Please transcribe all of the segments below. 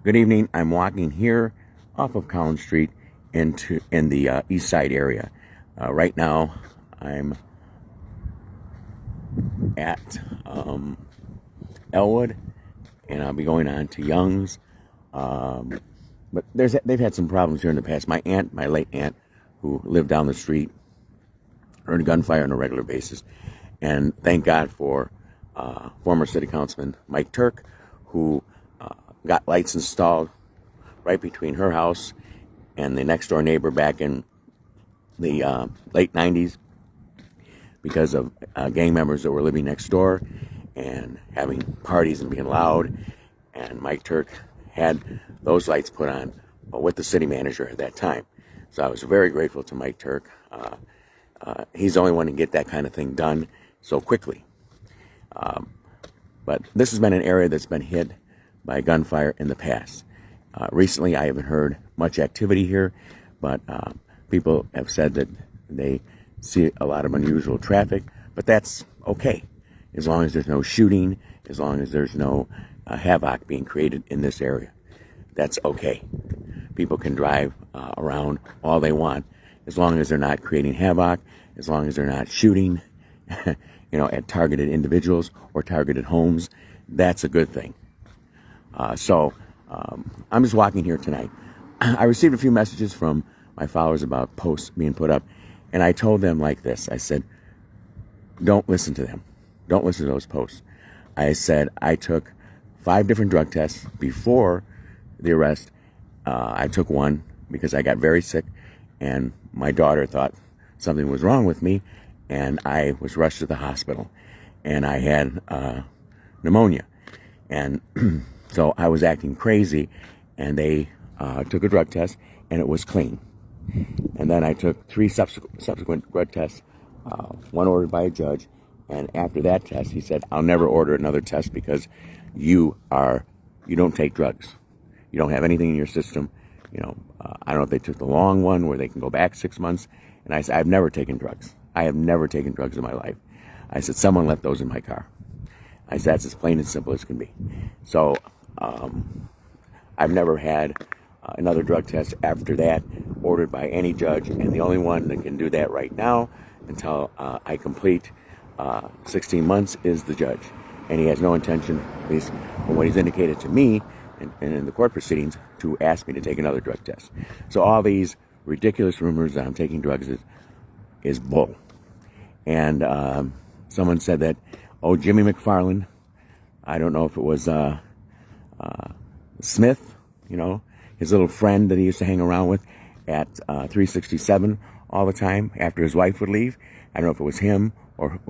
Good evening. I'm walking here off of Collins Street in the East Side area. Right now, I'm at Elwood, and I'll be going on to Young's. But they've had some problems here in the past. My late aunt, who lived down the street, heard gunfire on a regular basis, and thank God for former City Councilman Mike Turk, who got lights installed right between her house and the next door neighbor back in the late 90s because of gang members that were living next door and having parties and being loud. And Mike Turk had those lights put on with the city manager at that time. So I was very grateful to Mike Turk. He's the only one to get that kind of thing done so quickly. But this has been an area that's been hit by gunfire in the past. Recently, I haven't heard much activity here, but people have said that they see a lot of unusual traffic, but that's okay, as long as there's no shooting, as long as there's no havoc being created in this area. That's okay. People can drive around all they want, as long as they're not creating havoc, as long as they're not shooting, at targeted individuals or targeted homes. That's a good thing. So I'm just walking here tonight. I received a few messages from my followers about posts being put up, and I told them like this. I said, don't listen to them. Don't listen to those posts. I said I took 5 different drug tests before the arrest. I took one because I got very sick, and my daughter thought something was wrong with me, and I was rushed to the hospital, and I had pneumonia. And so I was acting crazy, and they took a drug test, and it was clean. And then I took 3 subsequent drug tests, one ordered by a judge, and after that test, he said, I'll never order another test because you don't take drugs. You don't have anything in your system. I don't know if they took the long one where they can go back 6 months. And I said, I've never taken drugs. I have never taken drugs in my life. I said, someone left those in my car. I said, that's as plain and simple as can be. So I've never had another drug test after that ordered by any judge. And the only one that can do that right now until I complete 16 months is the judge. And he has no intention, at least from what he's indicated to me and in the court proceedings, to ask me to take another drug test. So all these ridiculous rumors that I'm taking drugs is bull. And someone said that, Jimmy McFarland, I don't know if it was Smith, his little friend that he used to hang around with at 367 all the time after his wife would leave. I don't know if it was him or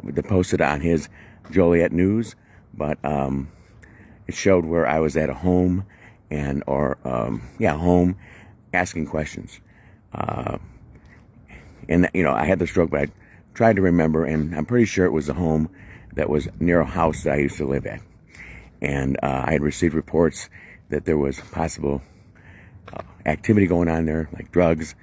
that posted on his Joliet News, but it showed where I was at a home home asking questions. And I had the stroke, but I tried to remember, and I'm pretty sure it was a home that was near a house that I used to live at. And I had received reports that there was possible activity going on there, like drugs.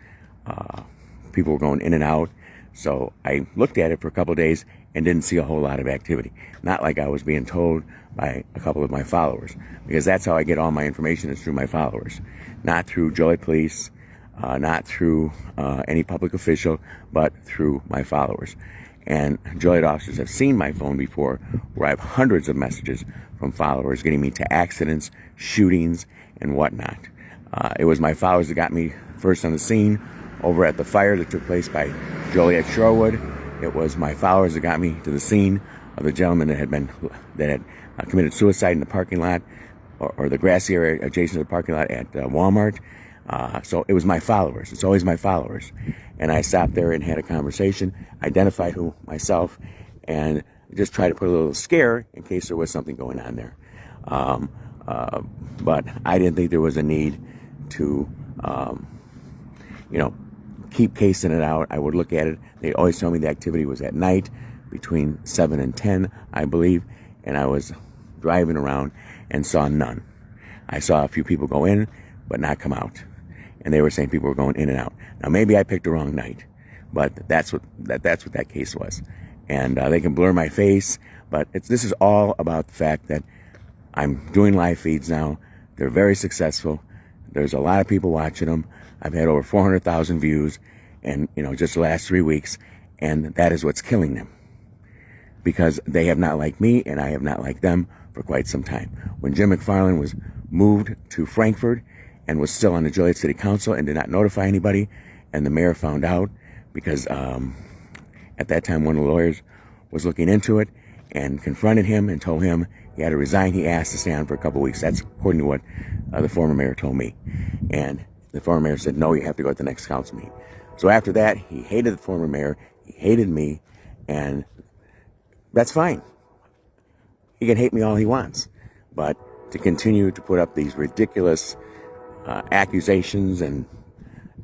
People were going in and out. So I looked at it for a couple of days and didn't see a whole lot of activity. Not like I was being told by a couple of my followers, because that's how I get all my information, is through my followers. Not through Joliet Police, not through any public official, but through my followers. And Joliet officers have seen my phone before, where I have hundreds of messages from followers getting me to accidents, shootings, and whatnot. It was my followers that got me first on the scene over at the fire that took place by Joliet Shorewood. It was my followers that got me to the scene of the gentleman that had committed suicide in the parking lot, or the grassy area adjacent to the parking lot at Walmart. So it was my followers. It's always my followers. And I stopped there and had a conversation, identified myself, and just tried to put a little scare in case there was something going on there. But I didn't think there was a need to, keep casing it out. I would look at it. They always told me the activity was at night between 7 and 10, I believe. And I was driving around and saw none. I saw a few people go in, but not come out. And they were saying people were going in and out. Now, maybe I picked the wrong night, but that's what that case was. And they can blur my face, but this is all about the fact that I'm doing live feeds now. They're very successful. There's a lot of people watching them. I've had over 400,000 views and, just the last 3 weeks. And that is what's killing them, because they have not liked me and I have not liked them for quite some time. When Jim McFarland was moved to Frankfurt and was still on the Joliet City Council and did not notify anybody, and the mayor found out because at that time one of the lawyers was looking into it and confronted him and told him he had to resign. He asked to stay on for a couple of weeks. That's according to what the former mayor told me. And the former mayor said, no, you have to go at the next council meeting. So after that, he hated the former mayor, he hated me, and that's fine. He can hate me all he wants. But to continue to put up these ridiculous accusations and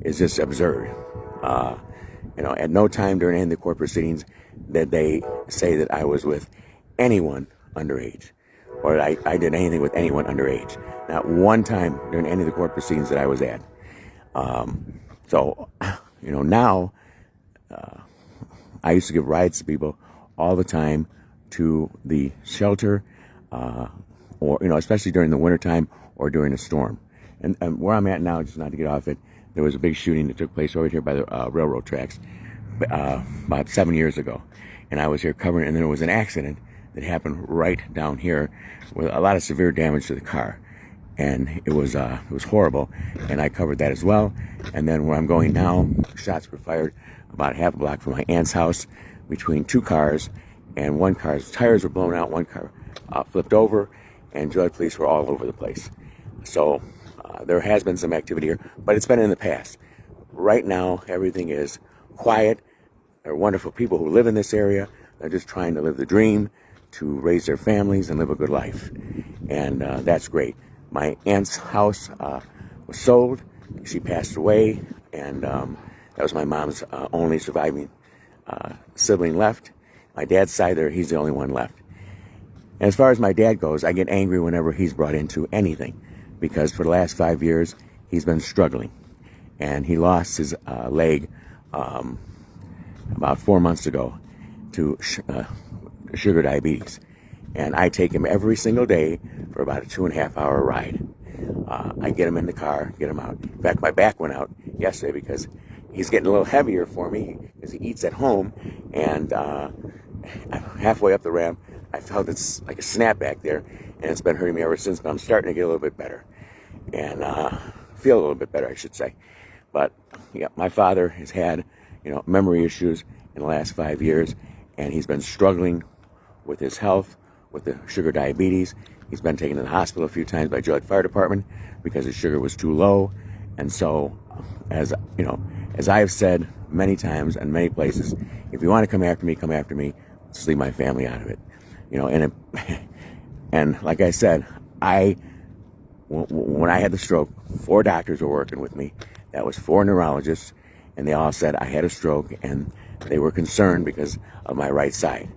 is just absurd. At no time during any of the court proceedings did they say that I was with anyone underage or I did anything with anyone underage. Not one time during any of the court proceedings that I was at. Now I used to give rides to people all the time to the shelter, or, especially during the wintertime or during a storm. And where I'm at now, just not to get off it, there was a big shooting that took place over here by the railroad tracks about 7 years ago. And I was here covering, and then there was an accident that happened right down here with a lot of severe damage to the car. And it was horrible, and I covered that as well. And then where I'm going now, shots were fired about half a block from my aunt's house between two cars, and one car's tires were blown out, one car flipped over, and Joliet police were all over the place. So there has been some activity here, but it's been in the past. Right now, everything is quiet. There are wonderful people who live in this area. They're just trying to live the dream, to raise their families and live a good life. And that's great. My aunt's house was sold. She passed away, and that was my mom's only surviving sibling left. My dad's side there, he's the only one left. And as far as my dad goes, I get angry whenever he's brought into anything, because for the last 5 years, he's been struggling. And he lost his leg about 4 months ago to sugar diabetes. And I take him every single day for about a 2.5-hour ride. I get him in the car, get him out. In fact, my back went out yesterday because he's getting a little heavier for me because he eats at home. And halfway up the ramp, I felt it's like a snap back there, and it's been hurting me ever since, but I'm starting to get a little bit better. And feel a little bit better, I should say. But yeah, my father has had, memory issues in the last 5 years, and he's been struggling with his health, with the sugar diabetes. He's been taken to the hospital a few times by Joliet Fire Department because his sugar was too low. And so, as I have said many times and many places, if you want to come after me, just leave my family out of it. And like I said, when I had the stroke, 4 doctors were working with me. That was 4 neurologists, and they all said I had a stroke, and they were concerned because of my right side.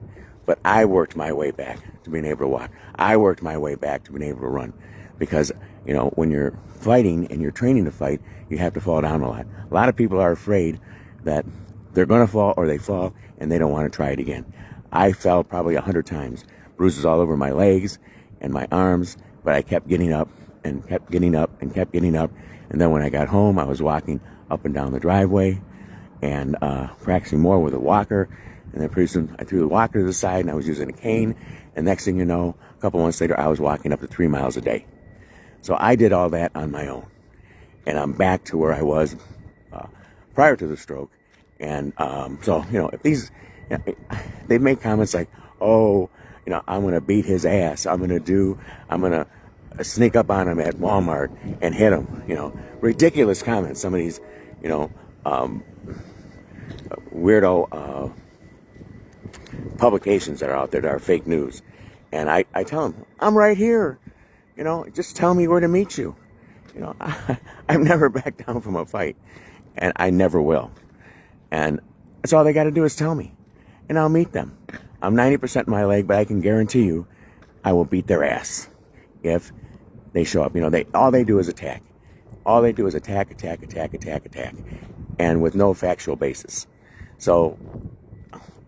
But I worked my way back to being able to walk. I worked my way back to being able to run, because when you're fighting and you're training to fight, you have to fall down a lot. A lot of people are afraid that they're going to fall, or they fall and they don't want to try it again. I fell probably 100 times, bruises all over my legs and my arms, but I kept getting up and kept getting up and kept getting up. And then when I got home, I was walking up and down the driveway and practicing more with a walker. And then pretty soon I threw the walker to the side and I was using a cane. And next thing you know, a couple months later, I was walking up to 3 miles a day. So I did all that on my own. And I'm back to where I was prior to the stroke. And if these, they make comments like, oh, I'm going to beat his ass. I'm going to sneak up on him at Walmart and hit him. Ridiculous comments. Some of these, weirdo publications that are out there that are fake news. And I tell them, I'm right here. Just tell me where to meet you. I've never backed down from a fight, and I never will. And that's all they got to do is tell me, and I'll meet them. I'm 90% in my leg, but I can guarantee you I will beat their ass if they show up. All they do is attack. All they do is attack, and with no factual basis. So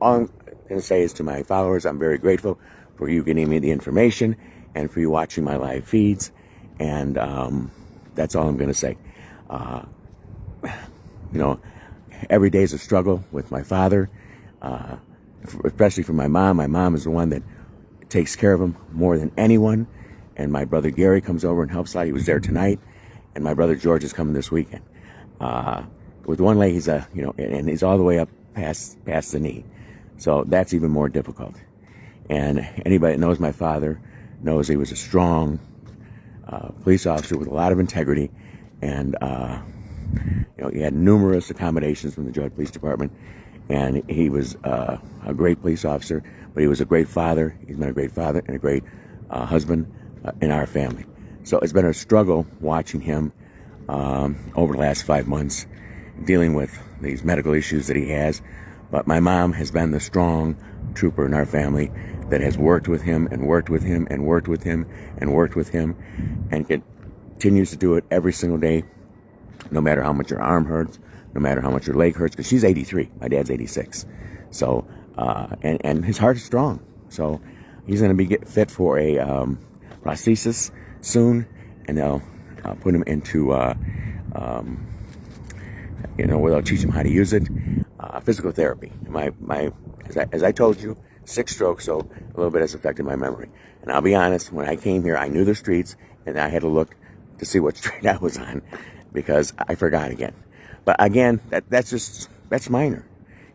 all I'm going to say is to my followers, I'm very grateful for you getting me the information and for you watching my live feeds. And that's all I'm going to say. You know, every day is a struggle with my father, especially for my mom. My mom is the one that takes care of him more than anyone. And my brother Gary comes over and helps out. He was there tonight. And my brother George is coming this weekend. With one leg, he's and he's all the way up past the knee. So that's even more difficult. And anybody that knows my father knows he was a strong police officer with a lot of integrity. And, he had numerous accommodations from the Georgia Police Department. And he was a great police officer, but he was a great father. He's been a great father and a great husband in our family. So it's been a struggle watching him over the last 5 months, dealing with these medical issues that he has. But my mom has been the strong trooper in our family that has worked with him and worked with him and worked with him and worked with him and continues to do it every single day, no matter how much your arm hurts, no matter how much your leg hurts, because she's 83. My dad's 86. So, and his heart is strong. So he's going to be fit for a prosthesis soon, and they'll put him into, where they'll teach him how to use it, physical therapy. As I told you, 6 strokes, so a little bit has affected my memory. And I'll be honest, when I came here, I knew the streets, and I had to look to see what street I was on, because I forgot again. But again, that's minor.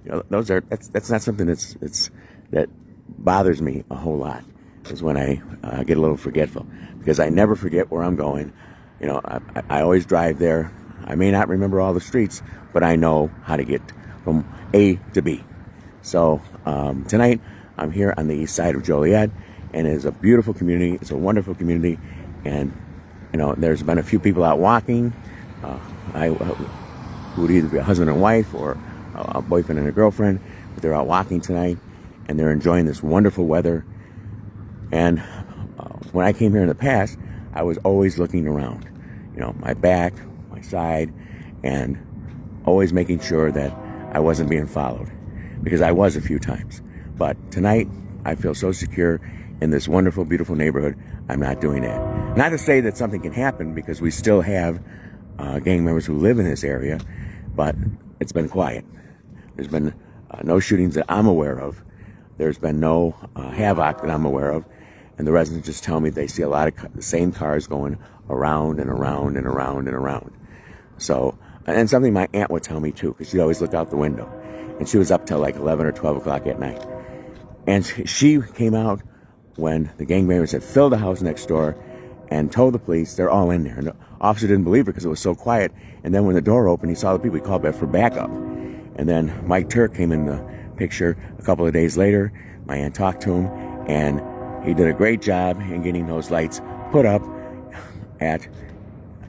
That's not something that bothers me a whole lot, is when I get a little forgetful, because I never forget where I'm going. I always drive there. I may not remember all the streets, but I know how to get from A to B. So tonight I'm here on the east side of Joliet, and it is a beautiful community. It's a wonderful community, and there's been a few people out walking. Who would either be a husband and wife or a boyfriend and a girlfriend, but they're out walking tonight, and they're enjoying this wonderful weather. And when I came here in the past, I was always looking around, my back, my side, and always making sure that I wasn't being followed, because I was a few times. But tonight, I feel so secure in this wonderful, beautiful neighborhood. I'm not doing that. Not to say that something can happen, because we still have gang members who live in this area, but it's been quiet. There's been no shootings that I'm aware of. There's been no havoc that I'm aware of. And the residents just tell me they see a lot of the same cars going around and around and around and around. So, and something my aunt would tell me too, because she'd always look out the window. And she was up till like 11 or 12 o'clock at night. And she came out when the gangbangers had filled the house next door and told the police they're all in there. And the officer didn't believe her because it was so quiet. And then when the door opened, he saw the people. He called back for backup. And then Mike Turk came in the picture a couple of days later. My aunt talked to him, and he did a great job in getting those lights put up at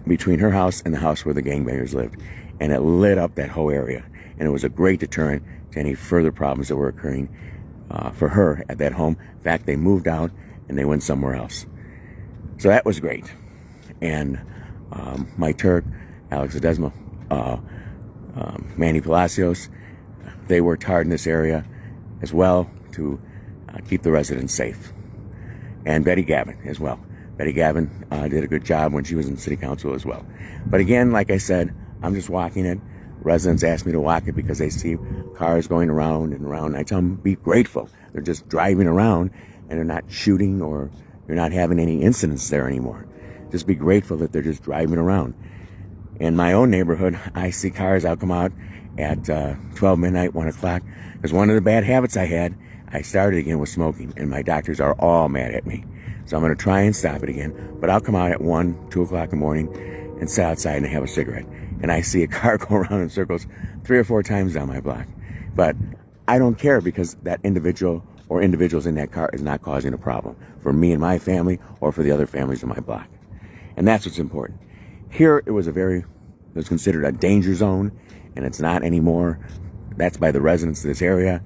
between her house and the house where the gangbangers lived. And it lit up that whole area. And it was a great deterrent to any further problems that were occurring for her at that home. In fact, they moved out and they went somewhere else. So that was great. And Mike Turk, Alex Ledesma, Manny Palacios, they worked hard in this area as well to keep the residents safe. And Betty Gavin as well. Betty Gavin did a good job when she was in city council as well. But again, like I said, I'm just walking it. Residents ask me to walk it because they see cars going around and around. I tell them, be grateful. They're just driving around and they're not shooting, or they're not having any incidents there anymore. Just be grateful that they're just driving around. In my own neighborhood, I see cars. I'll come out at 12 midnight, 1 o'clock. Because one of the bad habits I had, I started again with smoking, and my doctors are all mad at me. So I'm going to try and stop it again. But I'll come out at 1, 2 o'clock in the morning and sit outside and have a cigarette. And I see a car go around in circles 3 or 4 times down my block. But I don't care, because that individual or individuals in that car is not causing a problem for me and my family or for the other families in my block. And that's what's important. Here, it was considered a danger zone, and it's not anymore. That's by the residents of this area.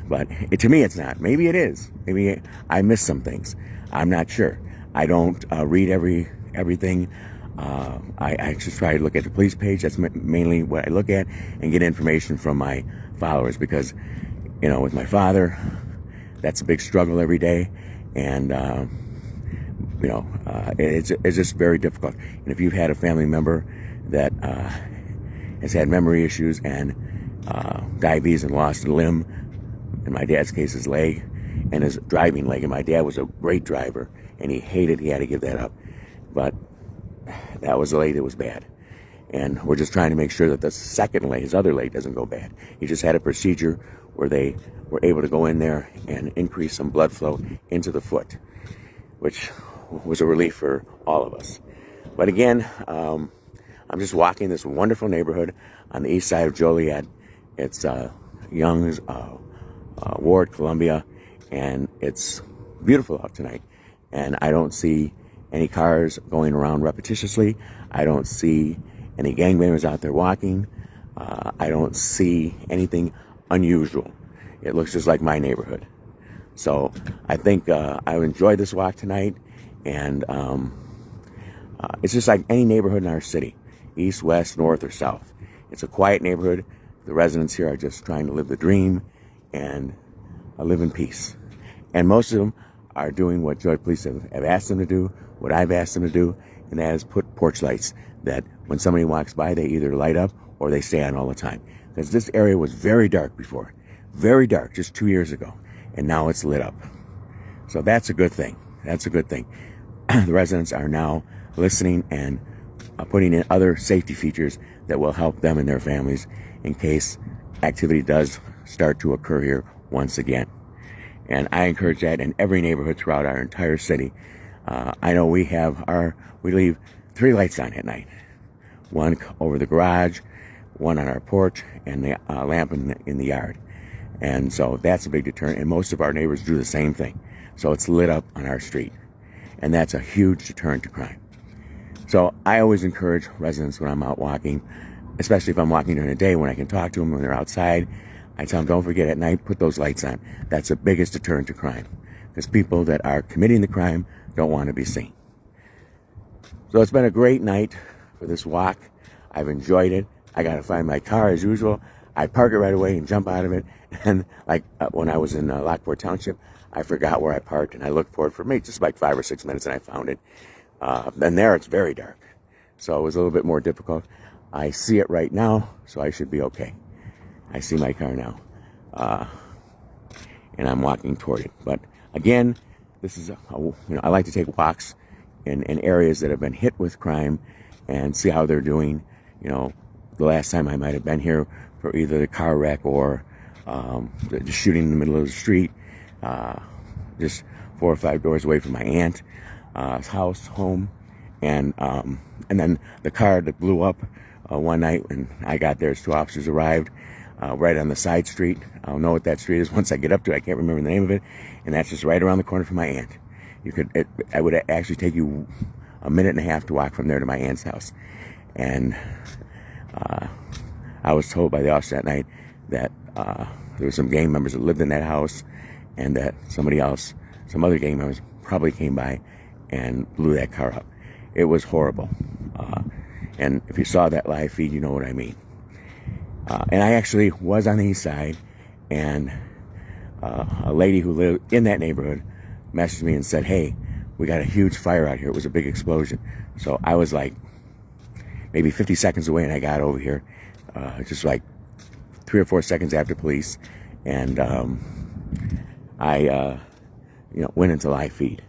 But to me, it's not. Maybe it is. Maybe I missed some things. I'm not sure. I don't read everything. I just try to look at the police page. That's mainly what I look at, and get information from my followers, because, with my father, that's a big struggle every day. And it's just very difficult. And if you've had a family member that has had memory issues and diabetes and lost a limb, in my dad's case his leg and his driving leg, and my dad was a great driver and he had to give that up, but that was late, it was bad. And we're just trying to make sure that the second leg, his other leg, doesn't go bad. He just had a procedure where they were able to go in there and increase some blood flow into the foot, which was a relief for all of us. But again, I'm just walking this wonderful neighborhood on the east side of Joliet. It's Young's Ward, Columbia, and it's beautiful out tonight. And I don't see any cars going around repetitiously. I don't see any gangbangers out there walking. I don't see anything unusual. It looks just like my neighborhood. So I think I enjoyed this walk tonight, and it's just like any neighborhood in our city, east, west, north, or south. It's a quiet neighborhood. The residents here are just trying to live the dream and live in peace. And most of them are doing what Joy Police have asked them to do, what I've asked them to do, and that is put porch lights that when somebody walks by, they either light up or they stay on all the time. Because this area was very dark before. Very dark just 2 years ago. And now it's lit up. So that's a good thing. That's a good thing. The residents are now listening and putting in other safety features that will help them and their families in case activity does start to occur here once again. And I encourage that in every neighborhood throughout our entire city. I know we leave 3 lights on at night. One over the garage, one on our porch, and the lamp in the yard. And so that's a big deterrent. And most of our neighbors do the same thing. So it's lit up on our street. And that's a huge deterrent to crime. So I always encourage residents when I'm out walking, especially if I'm walking during the day when I can talk to them when they're outside. I tell them, don't forget at night, put those lights on. That's the biggest deterrent to crime. Because people that are committing the crime don't want to be seen. So it's been a great night for this walk. I've enjoyed it. I got to find my car as usual. I park it right away and jump out of it. And like when I was in Lockport Township, I forgot where I parked and I looked for it for maybe just like 5 or 6 minutes and I found it. And there it's very dark. So it was a little bit more difficult. I see it right now, so I should be okay. I see my car now. And I'm walking toward it. But again, this is, I like to take walks in areas that have been hit with crime and see how they're doing. The last time I might have been here for either the car wreck or the shooting in the middle of the street, just 4 or 5 doors away from my aunt's home, and then the car that blew up one night when I got there, 2 officers arrived right on the side street. I'll know what that street is once I get up to it. I can't remember the name of it, and that's just right around the corner from my aunt. I would actually take you a minute and a half to walk from there to my aunt's house, and I was told by the officer that night that there were some gang members that lived in that house, and that some other gang members probably came by and blew that car up. It was horrible. And if you saw that live feed, you know what I mean. And I actually was on the east side, and a lady who lived in that neighborhood messaged me and said, hey, we got a huge fire out here. It was a big explosion. So I was like maybe 50 seconds away, and I got over here just like 3 or 4 seconds after police, and I went into live feed.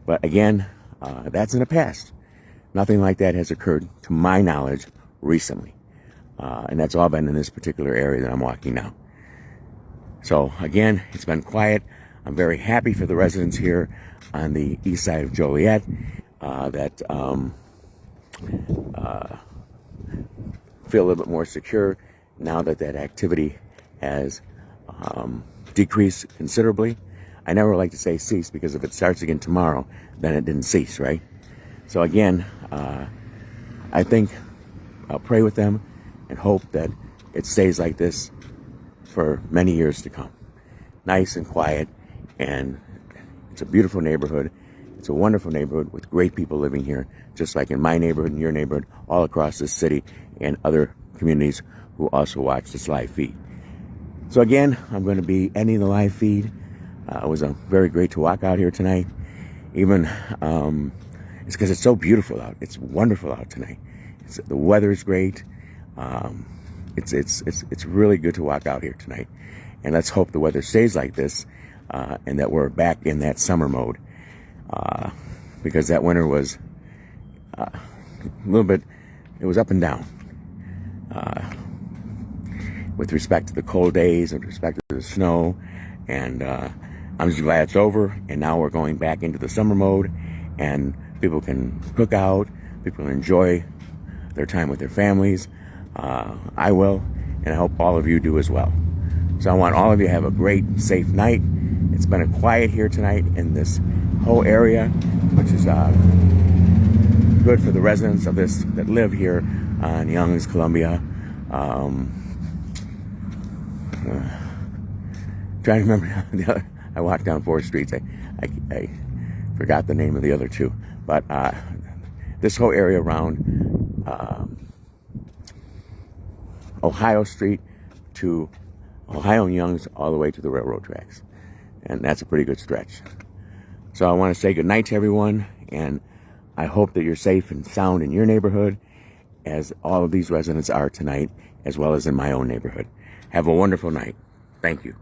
But again, that's in the past. Nothing like that has occurred, to my knowledge, recently. And that's all been in this particular area that I'm walking now. So again, it's been quiet. I'm very happy for the residents here on the east side of Joliet that feel a little bit more secure now that activity has decreased considerably. I never like to say cease, because if it starts again tomorrow, then it didn't cease, right? So again, I think I'll pray with them and hope that it stays like this for many years to come. Nice and quiet, and it's a beautiful neighborhood. It's a wonderful neighborhood with great people living here, just like in my neighborhood and your neighborhood, all across this city and other communities who also watch this live feed. So again, I'm going to be ending the live feed. It was very great to walk out here tonight. even it's because it's so beautiful out. It's wonderful out tonight. The weather is great. It's really good to walk out here tonight. And let's hope the weather stays like this, and that we're back in that summer mode. Because that winter was a little bit, it was up and down. With respect to the cold days, with respect to the snow. And I'm just glad it's over. And now we're going back into the summer mode. And people can cook out. People can enjoy their time with their families. I will. And I hope all of you do as well. So I want all of you to have a great, safe night. It's been a quiet here tonight in this whole area, which is good for the residents of this that live here on Young's, Columbia. Trying to remember the other. I walked down 4 streets. I forgot the name of the other 2. But this whole area around Ohio Street to Ohio and Young's all the way to the railroad tracks. And that's a pretty good stretch. So I want to say good night to everyone. And I hope that you're safe and sound in your neighborhood, as all of these residents are tonight, as well as in my own neighborhood. Have a wonderful night. Thank you.